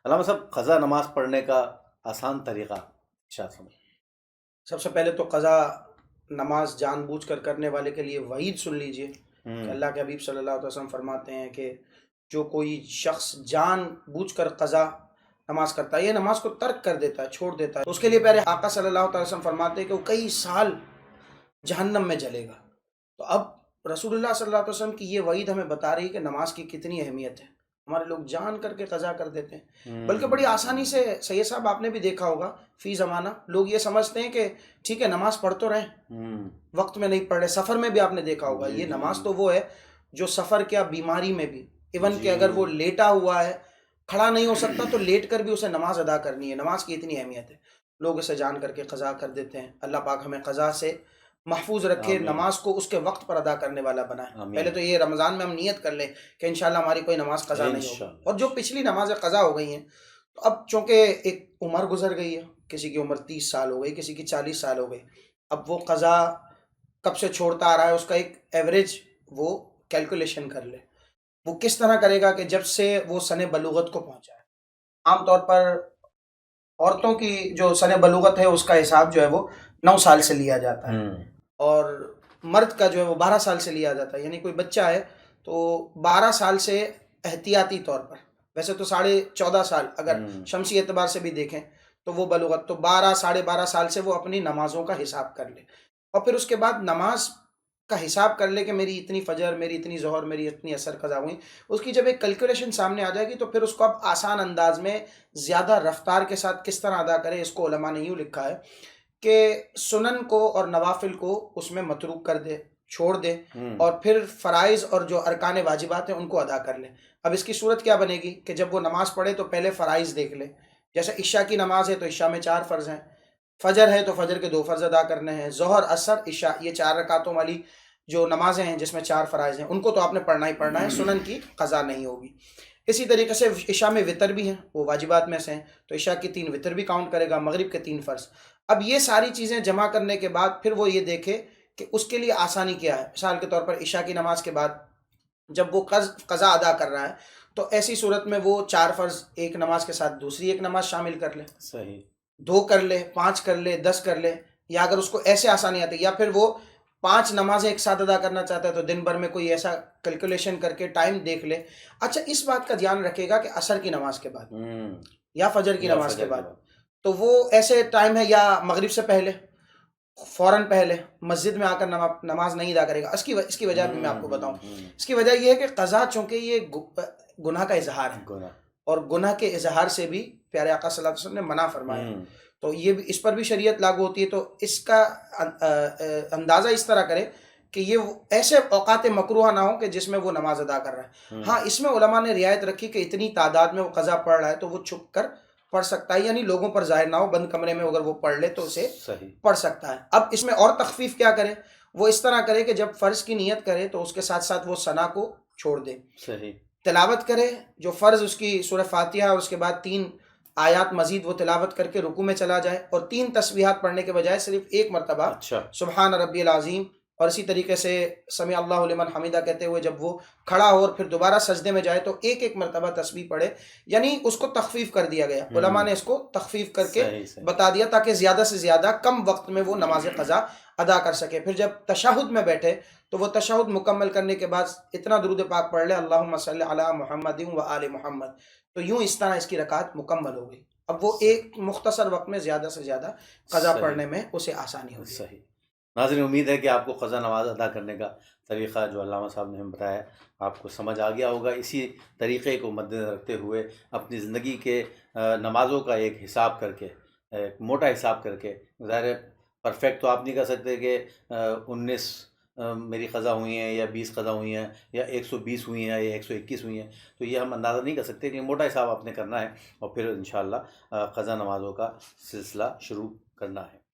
علامہ صاحب، قضا نماز پڑھنے کا آسان طریقہ ارشاد فرمائیں۔ سب سے پہلے تو قضا نماز جان بوجھ کر کرنے والے کے لیے وعید سن لیجئے کہ اللہ کے حبیب صلی اللہ علیہ وسلم فرماتے ہیں کہ جو کوئی شخص جان بوجھ کر قضا نماز کرتا ہے، یہ نماز کو ترک کر دیتا ہے، چھوڑ دیتا ہے، تو اس کے لیے پیارے آقا صلی اللہ علیہ وسلم فرماتے ہیں کہ وہ کئی سال جہنم میں جلے گا۔ تو اب رسول اللہ صلی اللہ علیہ وسلم کی یہ وعید ہمیں بتا رہی ہے کہ نماز کی کتنی اہمیت ہے۔ ہمارے لوگ جان کر کے قضا کر دیتے ہیں، بلکہ بڑی آسانی سے۔ سید صاحب آپ نے بھی دیکھا ہوگا فی زمانہ لوگ یہ سمجھتے ہیں کہ ٹھیک ہے نماز پڑھ تو رہیں، وقت میں نہیں پڑھ رہے۔ سفر میں بھی آپ نے دیکھا ہوگا، یہ نماز تو وہ ہے جو سفر کیا بیماری میں بھی، ایون کہ اگر وہ لیٹا ہوا ہے، کھڑا نہیں ہو سکتا، تو لیٹ کر بھی اسے نماز ادا کرنی ہے۔ نماز کی اتنی اہمیت ہے، لوگ اسے جان کر کے قضا کر دیتے ہیں۔ اللہ پاک ہمیں قضا سے محفوظ رکھے، نماز کو اس کے وقت پر ادا کرنے والا بنائے۔ پہلے تو یہ رمضان میں ہم نیت کر لیں کہ انشاءاللہ ہماری کوئی نماز قضا نہیں ہوگی، اور جو پچھلی نمازیں قضا ہو گئی ہیں، تو اب چونکہ ایک عمر گزر گئی ہے، کسی کی عمر 30 سال ہو گئی، کسی کی 40 سال ہو گئی، اب وہ قضا کب سے چھوڑتا آ رہا ہے، اس کا ایک ایوریج وہ کیلکولیشن کر لے۔ وہ کس طرح کرے گا کہ جب سے وہ سن بلوغت کو پہنچا ہے۔ عام طور پر عورتوں کی جو سن بلوغت ہے اس کا حساب جو ہے وہ 9 سال سے لیا جاتا ہے، اور مرد کا جو ہے وہ 12 سال سے لیا جاتا ہے۔ یعنی کوئی بچہ ہے تو 12 سال سے احتیاطی طور پر، ویسے تو 14.5 سال اگر شمسی اعتبار سے بھی دیکھیں تو وہ بلوغت، تو 12 سال سے وہ اپنی نمازوں کا حساب کر لے، اور پھر اس کے بعد نماز کا حساب کر لے کہ میری اتنی فجر، میری اتنی ظہر، میری اتنی عصر قضا ہوئی۔ اس کی جب ایک کیلکولیشن سامنے آ جائے گی تو پھر اس کو اب آسان انداز میں زیادہ رفتار کے ساتھ کس طرح ادا کرے۔ اس کو علماء نے یوں لکھا ہے کہ سنن کو اور نوافل کو اس میں متروک کر دے، چھوڑ دے، اور پھر فرائض اور جو ارکان واجبات ہیں ان کو ادا کر لے۔ اب اس کی صورت کیا بنے گی کہ جب وہ نماز پڑھے تو پہلے فرائض دیکھ لے، جیسے عشاء کی نماز ہے تو عشاء میں 4 فرض ہیں، فجر ہے تو فجر کے 2 فرض ادا کرنے ہیں، ظہر، عصر، عشاء، یہ 4 رکعتوں والی جو نمازیں ہیں جس میں 4 فرائض ہیں ان کو تو آپ نے پڑھنا ہی پڑھنا ہے، سنن کی قضا نہیں ہوگی۔ اسی طریقے سے عشاء میں وطر بھی ہیں، وہ واجبات میں سے ہیں، تو عشاء کی 3 وطر بھی کاؤنٹ کرے گا، مغرب کے 3 فرض۔ اب یہ ساری چیزیں جمع کرنے کے بعد پھر وہ یہ دیکھے کہ اس کے لیے آسانی کیا ہے۔ مثال کے طور پر عشاء کی نماز کے بعد جب وہ قضا ادا کر رہا ہے تو ایسی صورت میں وہ 4 فرض ایک نماز کے ساتھ دوسری ایک نماز شامل کر لے، صحیح، 2 کر لے، 5 کر لے، 10 کر لے، یا اگر اس کو ایسے آسانی آتی ہے، یا پھر وہ 5 نمازیں ایک ساتھ ادا کرنا چاہتا ہے تو دن بھر میں کوئی ایسا کیلکولیشن کر کے ٹائم دیکھ لے۔ اچھا، اس بات کا دھیان رکھے گا کہ عصر کی نماز کے بعد یا فجر کی نماز کے بعد، تو وہ ایسے ٹائم ہے یا مغرب سے پہلے، فوراً پہلے مسجد میں آ کر نماز نہیں ادا کرے گا۔ اس کی وجہ بھی میں آپ کو بتاؤں۔ اس کی وجہ یہ ہے کہ قضا چونکہ یہ گناہ کا اظہار ہے، اور گناہ کے اظہار سے بھی پیارے آقا صلی اللہ علیہ وسلم نے منع فرمایا، تو یہ بھی اس پر بھی شریعت لاگو ہوتی ہے۔ تو اس کا اندازہ اس طرح کرے کہ یہ ایسے اوقات مکروہ نہ ہو کہ جس میں وہ نماز ادا کر رہا ہے۔ ہاں، اس میں علماء نے رعایت رکھی کہ اتنی تعداد میں وہ قضا پڑھ رہا ہے تو وہ چھپ کر پڑھ سکتا ہے، یعنی لوگوں پر ظاہر نہ ہو، بند کمرے میں اگر وہ پڑھ لے تو اسے پڑھ سکتا ہے۔ اب اس میں اور تخفیف کیا کرے، وہ اس طرح کرے کہ جب فرض کی نیت کرے تو اس کے ساتھ ساتھ وہ ثنا کو چھوڑ دے، تلاوت کرے جو فرض اس کی سورہ فاتحہ، اور اس کے بعد 3 آیات مزید وہ تلاوت کر کے رکوع میں چلا جائے، اور 3 تسبیحات پڑھنے کے بجائے صرف ایک مرتبہ سبحان ربی العظیم، اور اسی طریقے سے سمع اللہ لمن حمیدہ کہتے ہوئے جب وہ کھڑا ہو اور پھر دوبارہ سجدے میں جائے تو ایک ایک مرتبہ تسبیح پڑھے۔ یعنی اس کو تخفیف کر دیا گیا، علماء نے اس کو تخفیف کر کے بتا دیا تاکہ زیادہ سے زیادہ کم وقت میں وہ نماز قضا ادا کر سکے۔ پھر جب تشہد میں بیٹھے تو وہ تشہد مکمل کرنے کے بعد اتنا درود پاک پڑھ لے، اللہم صلی علی محمد و آل محمد، تو یوں اس طرح اس کی رکعت مکمل ہو گئی۔ اب وہ ایک مختصر وقت میں زیادہ سے زیادہ قضا پڑھنے میں اسے آسانی ہوگی۔ صحیح۔ ناظرین، امید ہے کہ آپ کو قضا نماز ادا کرنے کا طریقہ جو علامہ صاحب نے ہمیں بتایا آپ کو سمجھ آ گیا ہوگا۔ اسی طریقے کو مد نظر رکھتے ہوئے اپنی زندگی کے نمازوں کا ایک حساب کر کے، ایک موٹا حساب کر کے، ظاہر ہے پرفیکٹ تو آپ نہیں کر سکتے کہ 19 میری قضا ہوئی ہیں یا 20 قضا ہوئی ہیں یا 120 ہوئی ہیں یا 121 ہوئی ہیں، تو یہ ہم اندازہ نہیں کر سکتے، لیکن موٹا حساب آپ نے کرنا ہے اور پھر انشاءاللہ قضا نمازوں کا سلسلہ شروع کرنا ہے۔